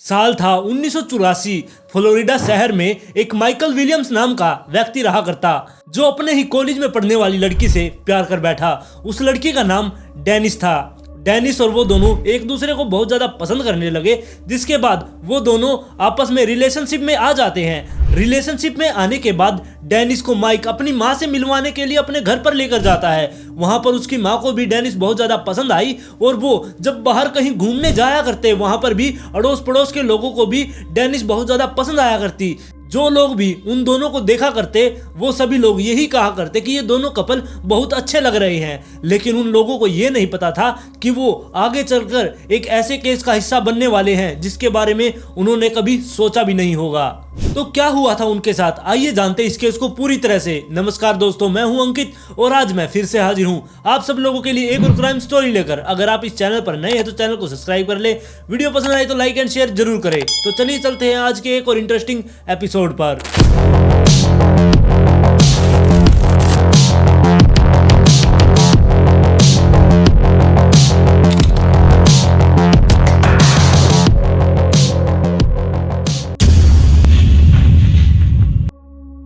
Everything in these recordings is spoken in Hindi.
साल था 1984। फ्लोरिडा शहर में एक माइकल विलियम्स नाम का व्यक्ति रहा करता, जो अपने ही कॉलेज में पढ़ने वाली लड़की से प्यार कर बैठा। उस लड़की का नाम डेनिस था। डेनिस और वो दोनों एक दूसरे को बहुत ज्यादा पसंद करने लगे, जिसके बाद वो दोनों आपस में रिलेशनशिप में आ जाते हैं। रिलेशनशिप में आने के बाद डेनिस को माइक अपनी माँ से मिलवाने के लिए अपने घर पर लेकर जाता है। वहां पर उसकी माँ को भी डेनिस बहुत ज्यादा पसंद आई और वो जब बाहर कहीं घूमने जाया करते, वहां पर भी अड़ोस पड़ोस के लोगों को भी डेनिस बहुत ज्यादा पसंद आया करती। जो लोग भी उन दोनों को देखा करते, वो सभी लोग यही कहा करते कि ये दोनों कपल बहुत अच्छे लग रहे हैं। लेकिन उन लोगों को ये नहीं पता था कि वो आगे चलकर एक ऐसे केस का हिस्सा बनने वाले हैं जिसके बारे में उन्होंने कभी सोचा भी नहीं होगा। तो क्या हुआ था उनके साथ, आइए जानते इस केस को पूरी तरह से। नमस्कार दोस्तों, मैं हूं अंकित और आज मैं फिर से हाजिर हूं आप सब लोगों के लिए एक और क्राइम स्टोरी लेकर। अगर आप इस चैनल पर नए हैं तो चैनल को सब्सक्राइब कर ले, वीडियो पसंद आए तो लाइक एंड शेयर जरूर करें। तो चलिए चलते हैं आज के एक और इंटरेस्टिंग एपिसोड पर।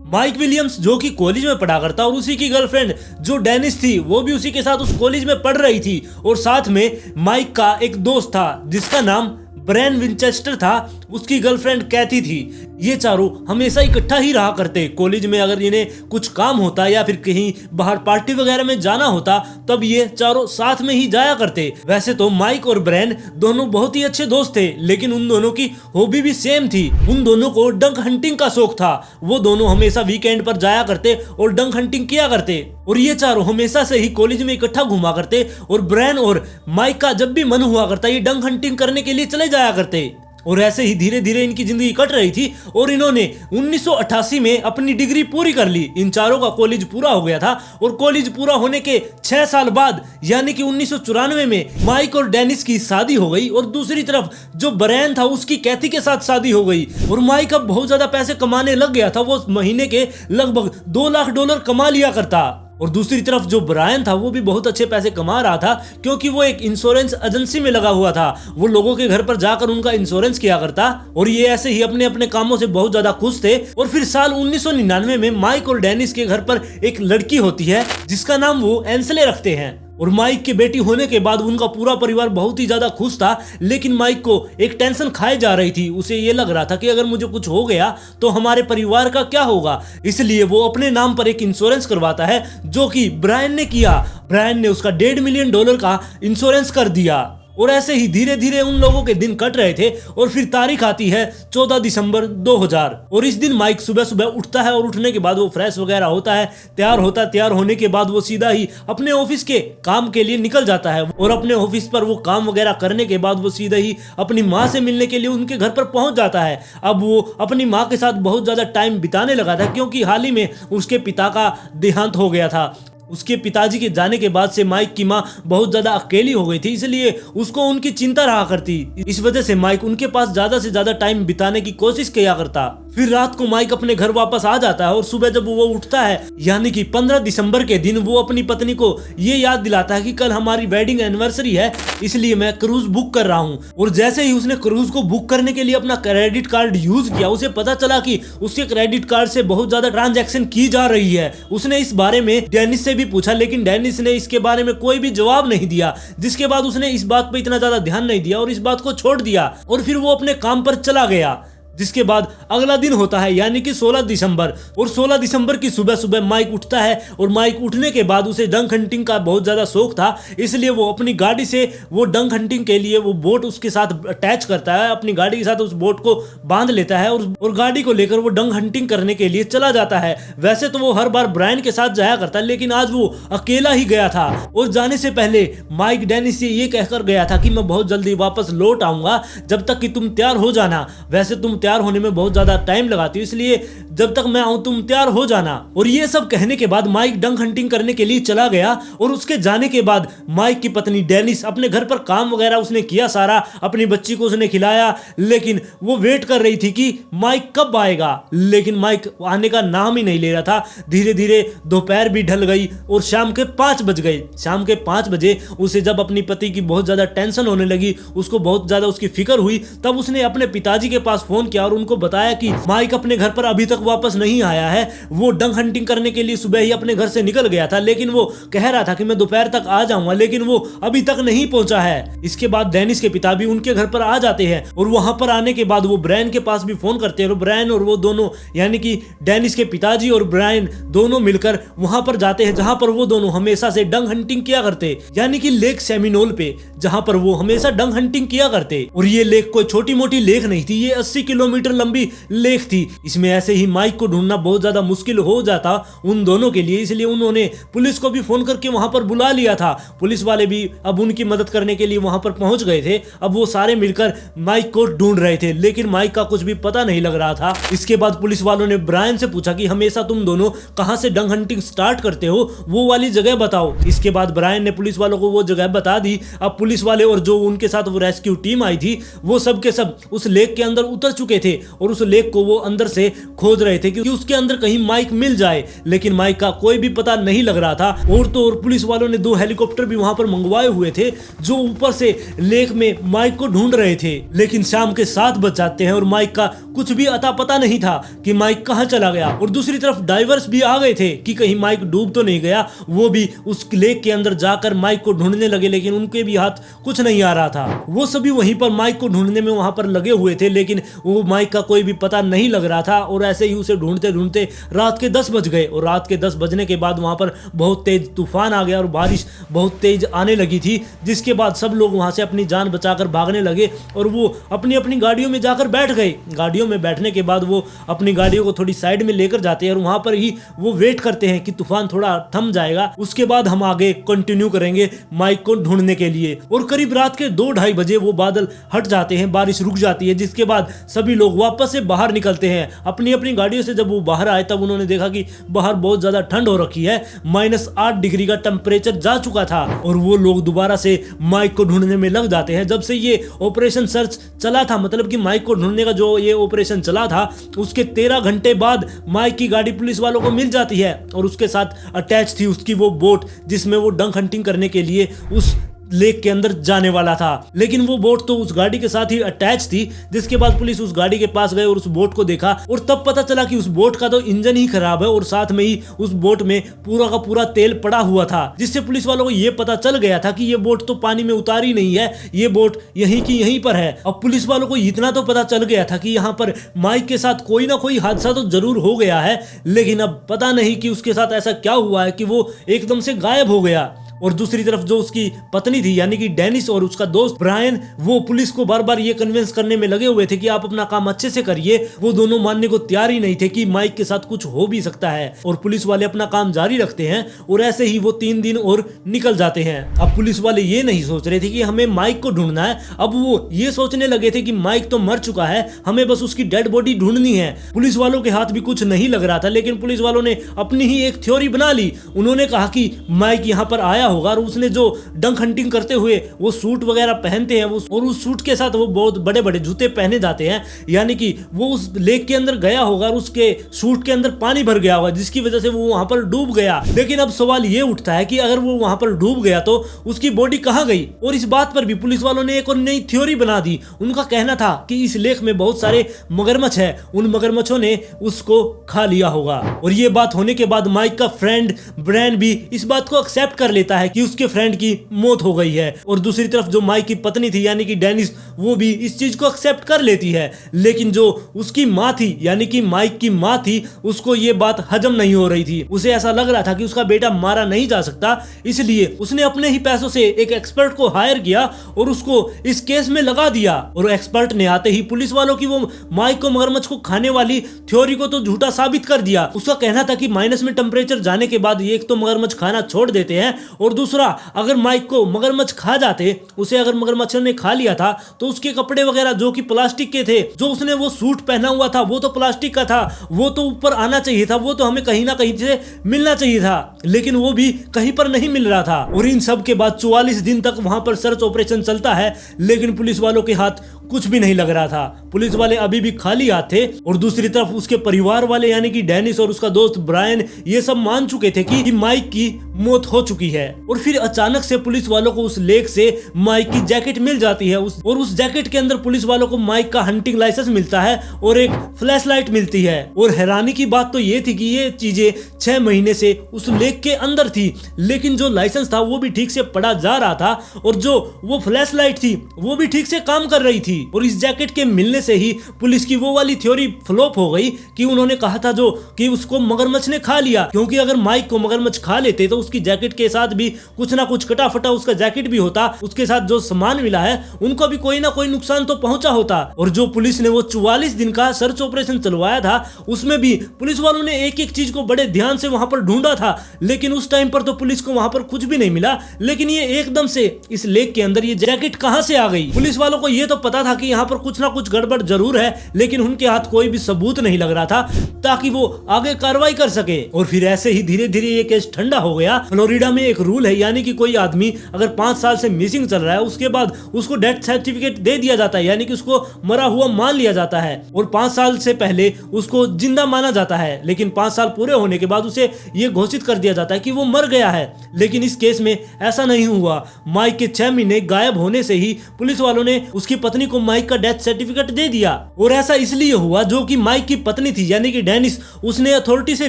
माइक विलियम्स जो कि कॉलेज में पढ़ा करता और उसी की गर्लफ्रेंड जो डेनिस थी वो भी उसी के साथ उस कॉलेज में पढ़ रही थी। और साथ में माइक का एक दोस्त था जिसका नाम ब्रायन विंचेस्टर था, उसकी गर्लफ्रेंड कैथी थी। ये चारों हमेशा इकट्ठा ही रहा करते। कॉलेज में अगर इन्हें कुछ काम होता या फिर कहीं बाहर पार्टी वगैरह में जाना होता तब ये चारों साथ में ही जाया करते। वैसे तो माइक और ब्रायन दोनों बहुत ही अच्छे दोस्त थे, लेकिन उन दोनों की हॉबी भी सेम थी। उन दोनों को डंक हंटिंग का शौक था। वो दोनों हमेशा वीकेंड पर जाया करते और डंक हंटिंग किया करते। और ये चारों हमेशा से ही कॉलेज में इकट्ठा घुमा करते और ब्रायन और माइक का जब भी मन हुआ करता ये डंक हंटिंग करने के लिए चले जाया करते। और ऐसे ही धीरे धीरे इनकी जिंदगी कट रही थी और इन्होंने 1988 में अपनी डिग्री पूरी कर ली। इन चारों का कॉलेज पूरा हो गया था और कॉलेज पूरा होने के 6 साल बाद यानी कि 1994 में माइक और डेनिस की शादी हो गई। और दूसरी तरफ जो ब्रायन था उसकी कैथी के साथ शादी हो गई। और माइक अब बहुत ज्यादा पैसे कमाने लग गया था। वो महीने के लगभग $2 लाख कमा लिया करता। और दूसरी तरफ जो ब्रायन था वो भी बहुत अच्छे पैसे कमा रहा था, क्योंकि वो एक इंश्योरेंस एजेंसी में लगा हुआ था। वो लोगों के घर पर जाकर उनका इंश्योरेंस किया करता। और ये ऐसे ही अपने अपने कामों से बहुत ज्यादा खुश थे। और फिर साल 1999 में माइक और डेनिस के घर पर एक लड़की होती है जिसका नाम वो एंसले रखते हैं। और माइक की बेटी होने के बाद उनका पूरा परिवार बहुत ही ज्यादा खुश था। लेकिन माइक को एक टेंशन खाए जा रही थी। उसे ये लग रहा था कि अगर मुझे कुछ हो गया तो हमारे परिवार का क्या होगा। इसलिए वो अपने नाम पर एक इंश्योरेंस करवाता है, जो कि ब्रायन ने किया। ब्रायन ने उसका $1.5 मिलियन का इंश्योरेंस कर दिया। और ऐसे ही धीरे धीरे उन लोगों के दिन कट रहे थे। और फिर तारीख आती है 14 दिसंबर 2000। और इस दिन माइक सुबह सुबह उठता है और उठने के बाद वो फ्रेश वगैरह होता है, तैयार होने के बाद वो सीधा ही अपने ऑफिस के काम के लिए निकल जाता है। और अपने ऑफिस पर वो काम वगैरह करने के बाद वो सीधा ही अपनी माँ से मिलने के लिए उनके घर पर पहुंच जाता है। अब वो अपनी माँ के साथ बहुत ज्यादा टाइम बिताने लगा था, क्योंकि हाल ही में उसके पिता का देहांत हो गया था। उसके पिताजी के जाने के बाद से माइक की माँ बहुत ज्यादा अकेली हो गई थी, इसलिए उसको उनकी चिंता रहा करती। इस वजह से माइक उनके पास ज्यादा से ज्यादा टाइम बिताने की कोशिश किया करता। फिर रात को माइक अपने घर वापस आ जाता है और सुबह जब वो उठता है यानी कि 15 दिसंबर के दिन वो अपनी पत्नी को ये याद दिलाता है कि कल हमारी वेडिंग एनिवर्सरी है, इसलिए मैं क्रूज बुक कर रहा हूँ। और जैसे ही उसने क्रूज को बुक करने के लिए अपना क्रेडिट कार्ड यूज किया, उसे पता चला कि उसके क्रेडिट कार्ड से बहुत ज्यादा ट्रांजैक्शन की जा रही है। उसने इस बारे में डेनिस से भी पूछा, लेकिन डेनिस ने इसके बारे में कोई भी जवाब नहीं दिया, जिसके बाद उसने इस बात पर इतना ज्यादा ध्यान नहीं दिया और इस बात को छोड़ दिया। और फिर वो अपने काम पर चला गया। जिसके बाद अगला दिन होता है यानी कि 16 दिसंबर। और 16 दिसंबर की सुबह सुबह माइक उठता है। और माइक उठने के बाद उसे डंक हंटिंग का बहुत ज्यादा शौक था, इसलिए वो अपनी गाड़ी से वो डंक हंटिंग के लिए वो बोट उसके साथ अटैच करता है। अपनी गाड़ी के साथ उस बोट को बांध लेता है और गाड़ी को लेकर वो डंक हंटिंग करने के लिए चला जाता है। वैसे तो वो हर बार ब्रायन के साथ जाया करता, लेकिन आज वो अकेला ही गया था। और जाने से पहले माइक डेनिस से ये कहकर गया था कि मैं बहुत जल्दी वापस लौट आऊंगा, जब तक कि तुम तैयार हो जाना। वैसे तुम तैयार होने में बहुत ज्यादा टाइम लगाती हूँ, इसलिए जब तक मैं आऊं तुम तैयार हो जाना। और ये सब कहने के बाद माइक डंक हंटिंग करने के लिए चला गया और उसके जाने के बाद माइक की पत्नी डेनिस अपने घर पर काम वगैरह उसने किया सारा, अपनी बच्ची को उसने खिलाया, लेकिन वो वेट कर रही थी कि माइक कब आएगा, लेकिन माइक आने का नाम ही नहीं ले रहा था। धीरे धीरे दोपहर भी ढल गई और शाम के 5 बज गए। शाम के 5 बजे उसे जब अपनी पति की बहुत ज्यादा टेंशन होने लगी, उसको बहुत ज्यादा उसकी फिक्र हुई, तब उसने अपने पिताजी के पास फोन किया और उनको बताया कि माइक अपने घर पर अभी तक वापस नहीं आया है। वो डंक हंटिंग करने के लिए सुबह ही अपने घर से निकल गया था, लेकिन वो कह रहा था कि मैं दोपहर तक आ जाऊंगा, लेकिन वो अभी तक नहीं पहुंचा है। इसके बाद डेनिस के पिता भी उनके घर पर आ जाते हैं और वहां पर आने के बाद वो ब्रायन के पास भी फोन करते हैं और ब्रायन और वो दोनों यानी कि डेनिस के पिताजी और ब्रायन दोनों मिलकर वहां पर जाते हैं जहां पर वो दोनों हमेशा से डंक हंटिंग किया करते, यानी कि लेक सेमिनोल पे, जहां पर वो हमेशा डंक हंटिंग किया करते। और ये लेक कोई छोटी मोटी लेक नहीं थी, ये 80 किलोमीटर लंबी लेक थी। इसमें ऐसे ही माइक को ढूंढना बहुत ज्यादा मुश्किल हो जाता उन दोनों के लिए, इसलिए उन्होंने पुलिस को भी फोन करके वहां पर बुला लिया था। पुलिस वाले भी अब उनकी मदद करने के लिए वहां पर पहुंच गए थे। अब वो सारे मिलकर माइक को ढूंढ रहे थे, लेकिन माइक का कुछ भी पता नहीं लग रहा था। इसके बाद पुलिस वालों ने ब्रायन से पूछा कि हमेशा तुम दोनों कहां से डंक हंटिंग स्टार्ट करते हो, वो वाली जगह बताओ। इसके बाद ब्रायन ने पुलिस वालों को वो जगह बता दी। अब पुलिस वाले और जो उनके साथ वो रेस्क्यू टीम आई थी, वो सब के सब उस लेक के अंदर उतर चुके थे और उस लेक को वो अंदर से खोज रहे थे कि उसके अंदर कहीं माइक मिल जाए, लेकिन माइक का कोई भी पता नहीं लग रहा था। और तो और पुलिस वालों ने 2 हेलीकॉप्टर भी वहां पर मंगवाए हुए थे जो ऊपर से लेक में माइक को ढूंढ रहे थे। लेकिन शाम के 7 बज जाते हैं और माइक का कुछ भी अता पता नहीं था कि माइक कहां चला गया। और दूसरी तरफ डाइवर्स भी आ गए थे कि कहीं माइक डूब तो नहीं गया, वो भी उस लेक के अंदर जाकर माइक को ढूंढने लगे, लेकिन उनके भी हाथ कुछ नहीं आ रहा था। वो सभी वहीं पर माइक को ढूंढने में वहां पर लगे हुए थे, लेकिन वो माइक का कोई भी पता नहीं लग रहा था। और ऐसे ही उसे ढूंढते ढूंढते रात के 10 बज गए और रात के 10 बजने के बाद वहां पर बहुत तेज तूफान आ गया और बारिश बहुत तेज आने लगी थी, जिसके बाद सब लोग वहां से अपनी जान बचाकर भागने लगे और वो अपनी अपनी गाड़ियों में जाकर बैठ गए। गाड़ियों में बैठने के बाद वो अपनी गाड़ियों को थोड़ी साइड में लेकर जाते हैं और वहां पर ही वो वेट करते हैं कि तूफान थोड़ा थम जाएगा, उसके बाद हम आगे कंटिन्यू करेंगे माइक को ढूंढने के लिए। और करीब रात के 2-2:30 बजे वो बादल हट जाते हैं, बारिश रुक जाती है, जिसके बाद सभी लोग वापस से बाहर निकलते हैं अपनी अपनी गाड़ियों से। जब वो बाहर आए तब उन्होंने देखा कि बाहर बहुत ज्यादा ठंड हो रखी है, -8 डिग्री का टेम्परेचर जा चुका था। और वो लोग दोबारा से माइक को ढूंढने में लग जाते हैं। जब से ये ऑपरेशन सर्च चला था, मतलब कि माइक को ढूंढने का जो ये ऑपरेशन चला था, उसके 13 घंटे बाद माइक की गाड़ी पुलिस वालों को मिल जाती है और उसके साथ अटैच थी उसकी वो बोट जिसमें वो डंक हंटिंग करने के लिए उस लेक के अंदर जाने वाला था। लेकिन वो बोट तो उस गाड़ी के साथ ही अटैच थी, जिसके बाद पुलिस उस गाड़ी के पास गए और उस बोट को देखा और तब पता चला कि उस बोट का तो इंजन ही खराब है और साथ में ही उस बोट में पूरा का पूरा तेल पड़ा हुआ था, जिससे पुलिस वालों को ये पता चल गया था कि ये बोट तो पानी में उतारी नहीं है, ये बोट यहीं की यहीं पर है। अब पुलिस वालों को इतना तो पता चल गया था कि यहाँ पर माइक के साथ कोई ना कोई हादसा तो जरूर हो गया है, लेकिन अब पता नहीं कि उसके साथ ऐसा क्या हुआ है कि वो एकदम से गायब हो गया। और दूसरी तरफ जो उसकी पत्नी थी यानी कि डेनिस और उसका दोस्त ब्रायन, वो पुलिस को बार बार ये कन्विंस करने में लगे हुए थे कि आप अपना काम अच्छे से करिए। वो दोनों मानने को तैयार ही नहीं थे कि माइक के साथ कुछ हो भी सकता है। और पुलिस वाले अपना काम जारी रखते हैं और ऐसे ही वो 3 दिन और निकल जाते हैं। अब पुलिस वाले ये नहीं सोच रहे थे कि हमें माइक को ढूंढना है, अब वो ये सोचने लगे थे कि माइक तो मर चुका है, हमें बस उसकी डेड बॉडी ढूंढनी है। पुलिस वालों के हाथ भी कुछ नहीं लग रहा था, लेकिन पुलिस वालों ने अपनी ही एक थ्योरी बना ली। उन्होंने कहा कि माइक यहाँ पर आया होगा और उसने जो डंक हंटिंग करते हुए वो सूट वगैरह पहनते हैं और उस सूट के साथ वो बहुत बड़े बड़े जूते पहने जाते हैं, यानी कि वो उस लेक के अंदर गया होगा और उसके सूट के अंदर पानी भर गया होगा, जिसकी वजह से वो वहां पर डूब गया। लेकिन अब सवाल ये उठता है कि अगर वो वहां पर डूब गया तो उसकी बॉडी कहां गई। और इस बात पर भी पुलिस वालों ने एक और नई थ्योरी बना दी। उनका कहना था कि इस लेक में बहुत सारे मगरमच्छ है, उन मगरमच्छों ने उसको खा लिया होगा। और ये बात होने के बाद माइक का फ्रेंड ब्रायन भी इस बात को एक्सेप्ट कर लेता है कि उसके फ्रेंड की मौत हो गई है। और दूसरी तरफ जो माइक की पत्नी थी यानी कि डेनिस, वो भी इस चीज को एक्सेप्ट कर लेती है। लेकिन जो उसकी माँ थी यानी कि माइक की माँ थी, उसको ये बात हजम नहीं हो रही थी। उसे ऐसा लग रहा था कि उसका बेटा मारा नहीं जा सकता, इसलिए उसने अपने ही पैसों से एक एक्सपर्ट को हायर किया और उसको इस केस में लगा दिया। और एक्सपर्ट ने आते ही पुलिस वालों की वो माइक को मगरमच्छ को खाने वाली थ्योरी को तो झूठा साबित कर दिया। उसका कहना था कि माइनस में टेम्परेचर जाने के बाद एक तो मगरमच्छ खाना छोड़ देते हैं और दूसरा, अगर माइक को मगरमच्छ खा जाते, उसे अगर मगरमच्छ ने खा लिया था तो उसके कपड़े वगैरह जो कि प्लास्टिक के थे, जो उसने वो सूट पहना हुआ था वो तो प्लास्टिक का था, वो तो ऊपर आना चाहिए था, वो तो हमें कहीं ना कहीं से मिलना चाहिए था, लेकिन वो भी कहीं पर नहीं मिल रहा था। और इन सब के बाद 44 दिन तक वहां पर सर्च ऑपरेशन चलता है, लेकिन पुलिस वालों के हाथ कुछ भी नहीं लग रहा था। पुलिस वाले अभी भी खाली हाथ थे। और दूसरी तरफ उसके परिवार वाले यानी कि डेनिस और उसका दोस्त ब्रायन ये सब मान चुके थे कि माइक की मौत हो चुकी है। और फिर अचानक से पुलिस वालों को उस लेक से माइक की जैकेट मिल जाती है और उस जैकेट के अंदर पुलिस वालों को माइक का हंटिंग लाइसेंस मिलता है और एक फ्लैश लाइट मिलती है। और हैरानी की बात तो ये थी कि ये चीजें 6 महीने से उस लेक के अंदर थी, लेकिन जो लाइसेंस था वो भी ठीक से पढ़ा जा रहा था और जो वो फ्लैश लाइट थी वो भी ठीक से काम कर रही थी। और इस जैकेट के मिलने से ही पुलिस की वो वाली थ्योरी फ्लॉप हो गई कि उन्होंने कहा था जो कि उसको मगरमच्छ ने खा लिया, क्योंकि अगर माइक को मगरमच्छ खा लेते तो उसकी जैकेट के साथ भी कुछ ना कुछ कटा फटा उसका जैकेट भी होता, उसके साथ जो सामान मिला है उनको भी कोई ना कोई नुकसान तो पहुंचा होता। और जो पुलिस ने वो 44 दिन का सर्च ऑपरेशन चलवाया था उसमें भी पुलिस वालों ने एक एक चीज को बड़े ध्यान से वहां पर ढूंढा था, लेकिन उस टाइम पर तो पुलिस को वहां पर कुछ भी नहीं मिला। लेकिन ये एकदम से इस लेक के अंदर ये जैकेट कहां से आ गई? पुलिस वालों को ये तो पता था कि यहाँ पर कुछ ना कुछ गड़बड़ जरूर है, लेकिन उनके हाथ कोई भी सबूत नहीं लग रहा था ताकि वो आगे कार्रवाई कर सके। और फिर ऐसे ही धीरे धीरे ये केस ठंडा हो गया। फ्लोरिडा में एक रूल है, यानी कि कोई आदमी अगर 5 साल से मिसिंग चल रहा है उसके बाद उसको डेथ सर्टिफिकेट दे दिया जाता है, यानी कि उसको मरा हुआ मान लिया जाता है। और 5 साल से पहले उसको जिंदा माना जाता है, लेकिन 5 साल पूरे होने के बाद उसे ये घोषित कर दिया जाता है कि वो मर गया है। लेकिन इस केस में ऐसा नहीं हुआ। माइक के 6 महीने गायब होने से ही पुलिस वालों ने उसकी पत्नी को माइक का डेथ सर्टिफिकेट दे दिया। और ऐसा इसलिए हुआ जो कि माइक की पत्नी थी यानी कि डेनिस, उसने अथॉरिटी से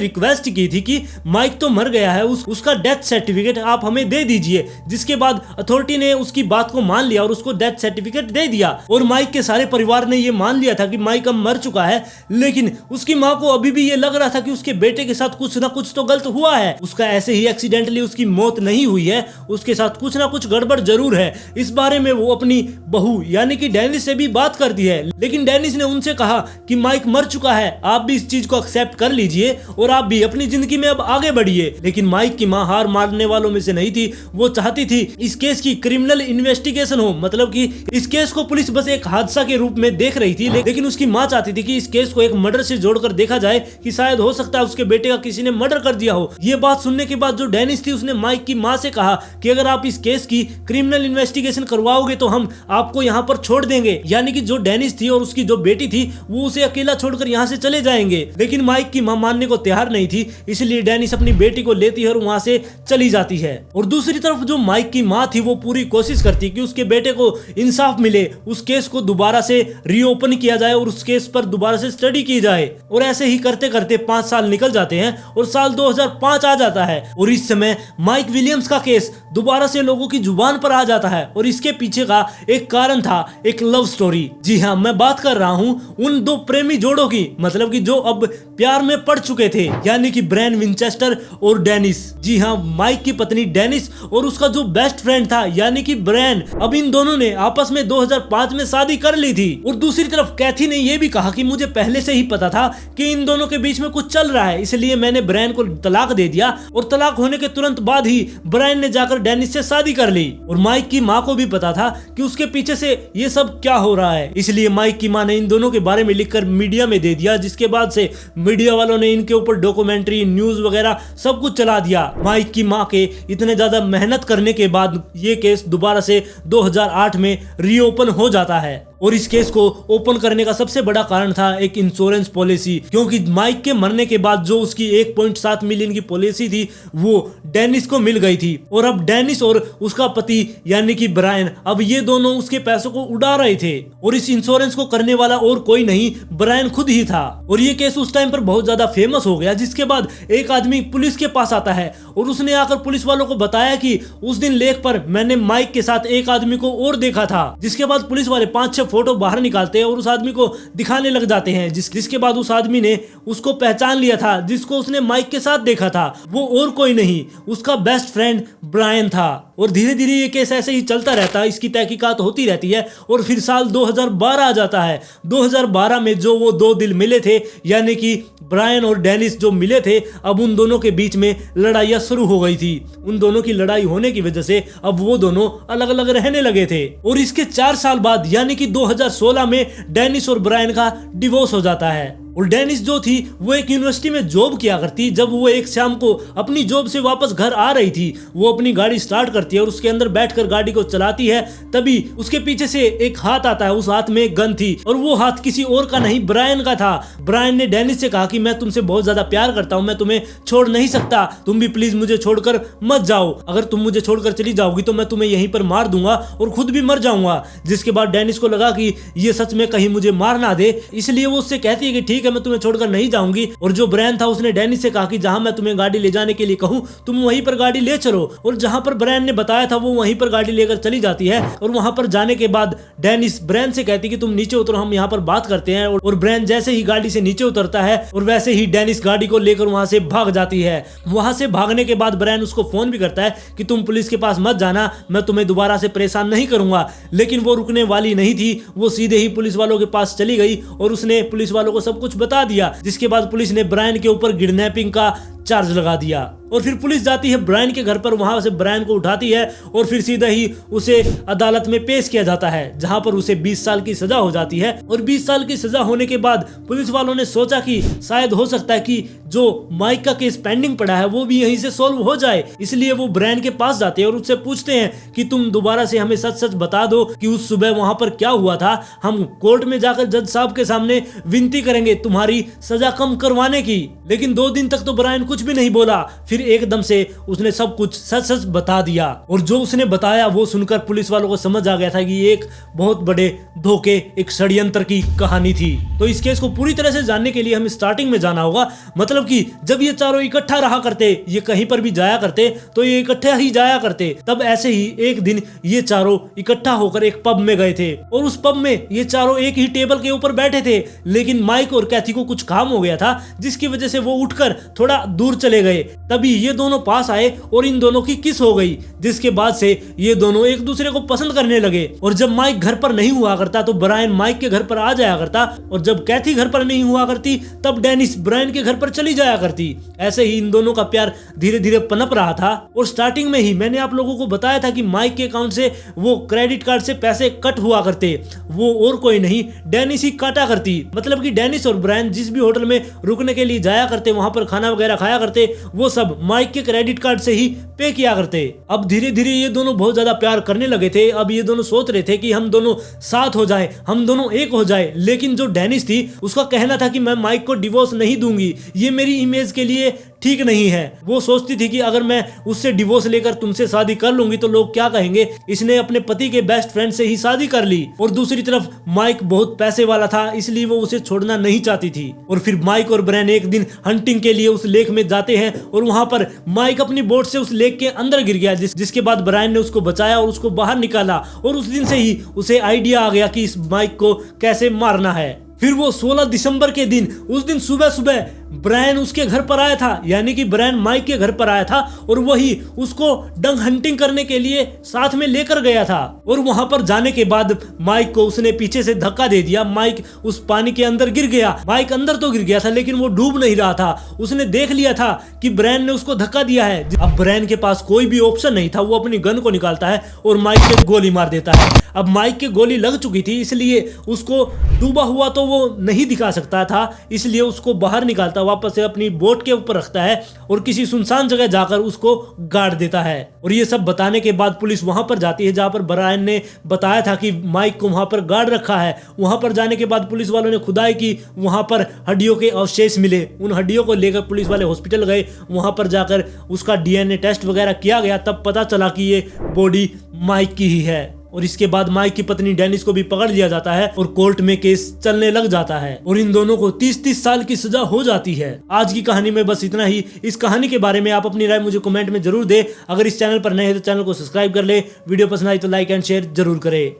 रिक्वेस्ट की थी कि माइक तो मर गया है, उसका डेथ सर्टिफिकेट आप हमें दे दीजिए। जिसके बाद अथॉरिटी ने उसकी बात को मान लिया और उसको डेथ सर्टिफिकेट दे दिया। और माइक के सारे परिवार ने ये मान लिया था कि माइक अब मर चुका है, लेकिन उसकी माँ को अभी भी ये लग रहा था कि उसके बेटे के साथ कुछ ना कुछ तो गलत हुआ है। उसका ऐसे ही एक्सीडेंटली उसकी मौत नहीं हुई है, उसके साथ कुछ ना कुछ गड़बड़ जरूर है। इस बारे में वो अपनी बहू यानी कि डेनिस से भी बात करती है, लेकिन डेनिस ने उनसे कहा कि माइक मर चुका है, आप भी इस चीज को एक्सेप्ट कर लीजिए और आप भी अपनी जिंदगी में अब आगे बढ़िए। लेकिन माइक की मां हार मारने वालों में से नहीं थी। वो चाहती थी इस केस की क्रिमिनल इन्वेस्टिगेशन हो, मतलब कि इस केस को पुलिस बस एक हादसा के रूप में देख रही थी, लेकिन उसकी मां चाहती थी कि इस केस को एक मर्डर से जोड़कर देखा जाए कि शायद हो सकता है उसके बेटे का किसी ने मर्डर कर दिया हो। ये बात सुनने के बाद जो डेनिस थी उसने माइक की मां से कहा कि अगर आप इस केस की क्रिमिनल इन्वेस्टिगेशन करवाओगे तो हम आपको यहाँ पर छोड़ देंगे, यानी कि जो डेनिस थी और उसकी जो बेटी थी वो उसे अकेला छोड़कर यहाँ से चले जाएंगे। लेकिन माइक की मां मानने को तैयार नहीं थी, इसलिए डेनिस अपनी बेटी को लेती है और वहां से चली जाती है। और दूसरी तरफ जो माइक की मां थी वो पूरी कोशिश करती कि उसके बेटे को इंसाफ मिले, उस केस को दोबारा से रीओपन किया जाए और उस केस पर दोबारा से स्टडी की जाए। और ऐसे ही करते करते 5 साल निकल जाते हैं और साल 2005 आ जाता है। और इस समय माइक विलियम्स का केस दोबारा से लोगों की जुबान पर आ जाता है और इसके पीछे का एक कारण था, एक लव स्टोरी। जी हाँ, मैं बात कर रहा हूँ उन 2 प्रेमी जोड़ों की, मतलब कि जो अब प्यार में पड़ चुके थे, यानी कि ब्रैन विंचेस्टर और डेनिस। जी हाँ, माइक की पत्नी डेनिस और उसका जो बेस्ट फ्रेंड था यानी कि ब्रैन, अब इन दोनों ने आपस में 2005 में शादी कर ली थी। और दूसरी तरफ कैथी ने यह भी कहा कि मुझे पहले से ही पता था कि इन दोनों के बीच में कुछ चल रहा है, इसलिए मैंने ब्रैन को तलाक दे दिया। और तलाक होने के तुरंत बाद ही ब्रैन ने जाकर डेनिस से शादी कर ली। और माइक की माँ को भी पता था कि उसके पीछे से ये सब क्या हो रहा है, इसलिए माइक की माँ ने इन दोनों के बारे में लिखकर मीडिया में दे दिया, जिसके बाद से मीडिया वालों ने इनके ऊपर डॉक्यूमेंट्री, न्यूज वगैरह सब कुछ चला दिया। माइक की माँ के इतने ज्यादा मेहनत करने के बाद ये केस दोबारा से 2008 में रीओपन हो जाता है। और इस केस को ओपन करने का सबसे बड़ा कारण था एक इंश्योरेंस पॉलिसी, क्योंकि माइक के मरने के बाद जो उसकी 1.7 मिलियन की पॉलिसी थी वो डेनिस को मिल गई थी। और अब डेनिस और उसका पति यानी कि ब्रायन, अब ये दोनों उसके पैसों को उड़ा रहे थे। और इस इंश्योरेंस को करने वाला और कोई नहीं, ब्रायन खुद ही था। और ये केस उस टाइम पर बहुत ज्यादा फेमस हो गया, जिसके बाद एक आदमी पुलिस के पास आता है और उसने आकर पुलिस वालों को बताया कि उस दिन लेक पर मैंने माइक के साथ एक आदमी को और देखा था। जिसके बाद पुलिस वाले 5-6 फोटो बाहर निकालते हैं और उस आदमी को दिखाने लग जाते हैं, जिसके बाद उस आदमी ने उसको पहचान लिया था, जिसको उसने माइक के साथ देखा था वो और कोई नहीं, उसका बेस्ट फ्रेंड ब्रायन था। और धीरे धीरे ये केस ऐसे ही चलता रहता है, इसकी तहकीकात होती रहती है। और फिर फिर साल 2012 आ जाता है। 2012 में जो वो दो दिल मिले थे, यानी कि ब्रायन और डेनिस जो मिले थे, अब उन दोनों के बीच में लड़ाइयाँ शुरू हो गई थी। उन दोनों की लड़ाई होने की वजह से अब वो दोनों अलग अलग रहने लगे थे। और इसके 4 साल बाद यानी कि 2016 में डेनिस और ब्रायन का डिवोर्स हो जाता है। और डेनिस जो थी वो एक यूनिवर्सिटी में जॉब किया करती। जब वो एक शाम को अपनी जॉब से वापस घर आ रही थी, वो अपनी गाड़ी स्टार्ट करती है और उसके अंदर बैठकर गाड़ी को चलाती है। तभी उसके पीछे से एक हाथ आता है, उस हाथ में एक गन थी और वो हाथ किसी और का नहीं, ब्रायन का था। ब्रायन ने डेनिस से कहा कि मैं तुमसे बहुत ज्यादा प्यार करता हूँ, मैं तुम्हें छोड़ नहीं सकता, तुम भी प्लीज मुझे छोड़कर मत जाओ। अगर तुम मुझे छोड़कर चली जाओगी तो मैं तुम्हें यहीं पर मार दूंगा और खुद भी मर जाऊंगा। जिसके बाद डेनिस को लगा कि ये सच में कहीं मुझे मार ना दे, इसलिए वो उससे कहती है कि ठीक है, मैं तुम्हें छोड़कर नहीं जाऊंगी। और जो ब्रायन था उसने डेनिस से कहा कि जहां मैं तुम्हें गाड़ी ले जाने के लिए कहूं तुम वहीं पर गाड़ी ले चलो। और जहां पर ब्रायन ने बताया था वो वहीं पर गाड़ी लेकर चली जाती है। और वहां पर जाने के बाद डेनिस ब्रायन से कहती है कि तुम नीचे उतरो, हम यहाँ पर बात करते हैं। और ब्रायन जैसे ही गाड़ी से नीचे उतरता है और वैसे ही डेनिस गाड़ी को लेकर वहां से भाग जाती है। वहां से भागने के बाद ब्रायन उसको फोन भी करता है कि तुम पुलिस के पास मत जाना, मैं तुम्हें दोबारा से परेशान नहीं करूंगा। लेकिन वो रुकने वाली नहीं थी, वो सीधे ही पुलिस वालों के पास चली गई और उसने पुलिस वालों को सब कुछ बता दिया। जिसके बाद पुलिस ने ब्रायन के ऊपर किडनैपिंग का चार्ज लगा दिया। और फिर पुलिस जाती है ब्रायन के घर पर, वहां से ब्रायन को उठाती है और फिर सीधा ही उसे अदालत में पेश किया जाता है, जहां पर उसे 20 साल की सजा हो जाती है। और 20 साल की सजा होने के बाद पुलिस वालों ने सोचा कि शायद हो सकता है कि जो माइक का केस पेंडिंग पड़ा है वो भी यहीं से सॉल्व हो जाए। इसलिए वो ब्रायन के पास जाते हैं और उससे पूछते हैं कि तुम दोबारा से हमें सच सच बता दो कि उस सुबह वहां पर क्या हुआ था। हम कोर्ट में जाकर जज साहब के सामने विनती करेंगे तुम्हारी सजा कम करवाने की। लेकिन 2 दिन तक तो ब्रायन कुछ भी नहीं बोला। फिर एकदम से उसने सब कुछ सच सच बता दिया। और जो उसने बताया वो सुनकर पुलिस वालों को समझ आ गया था कि ये एक बहुत बड़े धोखे, एक षड्यंत्र की कहानी थी। तो इस केस को पूरी तरह से जानने के लिए हमें स्टार्टिंग में जाना होगा। मतलब कि जब ये चारों इकट्ठा रहा करते, ये कहीं पर भी जाया करते तो ये इकट्ठा ही जाया करते। तब ऐसे ही एक दिन ये चारों इकट्ठा होकर एक पब में गए थे और उस पब में ये चारों एक ही टेबल के ऊपर बैठे थे। लेकिन माइक और कैथी को कुछ काम हो गया था, जिसकी वजह से वो उठकर थोड़ा दूर चले गए। तभी ये दोनों पास आए और इन दोनों की किस हो गई, जिसके बाद से ये दोनों एक दूसरे को पसंद करने लगे। और जब माइक घर पर नहीं हुआ करता तो ब्रायन माइक के घर पर आ जाया करता, और जब कैथी घर पर नहीं हुआ करती तब डेनिस ब्रायन के घर पर चली जाया करती। ऐसे ही इन दोनों का प्यार धीरे धीरे पनप रहा था। और स्टार्टिंग में ही मैंने आप लोगों को बताया था कि माइक के अकाउंट से वो क्रेडिट कार्ड से पैसे कट हुआ करते, वो और कोई नहीं डेनिस ही काटा करती। मतलब कि डेनिस और ब्रायन जिस भी होटल में रुकने के लिए जाया करते, वहां पर खाना वगैरह खाया करते, वो सब माइक के क्रेडिट कार्ड से ही पे किया करते। अब धीरे धीरे ये दोनों बहुत ज्यादा प्यार करने लगे थे। अब ये दोनों सोच रहे थे कि हम दोनों साथ हो जाए, हम दोनों एक हो जाए। लेकिन जो डेनिस थी उसका कहना था कि मैं माइक को डिवोर्स नहीं दूंगी, ये मेरी इमेज के लिए ठीक नहीं है। वो सोचती थी कि अगर मैं उससे डिवोर्स लेकर तुमसे शादी कर लूंगी तो लोग क्या कहेंगे, इसने अपने पति के बेस्ट फ्रेंड से ही शादी कर ली। और दूसरी तरफ माइक बहुत पैसे वाला था, इसलिए वो उसे छोड़ना नहीं चाहती थी। और फिर माइक और ब्रायन एक दिन हंटिंग के लिए उस लेक में जाते हैं और वहां पर माइक अपनी बोट से उस लेक के अंदर गिर गया, जिसके बाद ब्रायन ने उसको बचाया और उसको बाहर निकाला। और उस दिन से ही उसे आइडिया आ गया कि इस माइक को कैसे मारना है। फिर वो 16 दिसंबर के दिन, उस दिन सुबह सुबह ब्रायन उसके घर पर आया था, यानी कि ब्रायन माइक के घर पर आया था और वही उसको डंग हंटिंग करने के लिए साथ में लेकर गया था। और वहां पर जाने के बाद माइक को उसने पीछे से धक्का दे दिया, माइक उस पानी के अंदर गिर गया। माइक अंदर तो गिर गया था लेकिन वो डूब नहीं रहा था, उसने देख लिया था कि ब्रायन ने उसको धक्का दिया है। अब ब्रायन के पास कोई भी ऑप्शन नहीं था, वो अपनी गन को निकालता है और माइक पे गोली मार देता है। अब माइक के गोली लग चुकी थी, इसलिए उसको डूबा हुआ तो वो नहीं दिखा सकता था, इसलिए उसको बाहर निकालता, वापस से अपनी बोट के ऊपर रखता है और किसी सुनसान जगह जाकर उसको गाड़ देता है। और ये सब बताने के बाद पुलिस वहां पर जाती है जहां पर ब्रायन ने बताया था कि माइक को वहां पर गाड़ रखा है। वहां पर जाने के बाद पुलिस वालों ने खुदाई की, वहां पर हड्डियों के अवशेष मिले। उन हड्डियों को लेकर पुलिस वाले हॉस्पिटल गए, वहां पर जाकर उसका डीएनए टेस्ट वगैरह किया गया, तब पता चला कि ये बॉडी माइक की ही है। और इसके बाद माइक की पत्नी डेनिस को भी पकड़ लिया जाता है और कोर्ट में केस चलने लग जाता है और इन दोनों को 30-30 साल की सजा हो जाती है। आज की कहानी में बस इतना ही। इस कहानी के बारे में आप अपनी राय मुझे कमेंट में जरूर दें। अगर इस चैनल पर नए हैं तो चैनल को सब्सक्राइब कर ले, वीडियो पसंद आई तो लाइक एंड शेयर जरूर करें।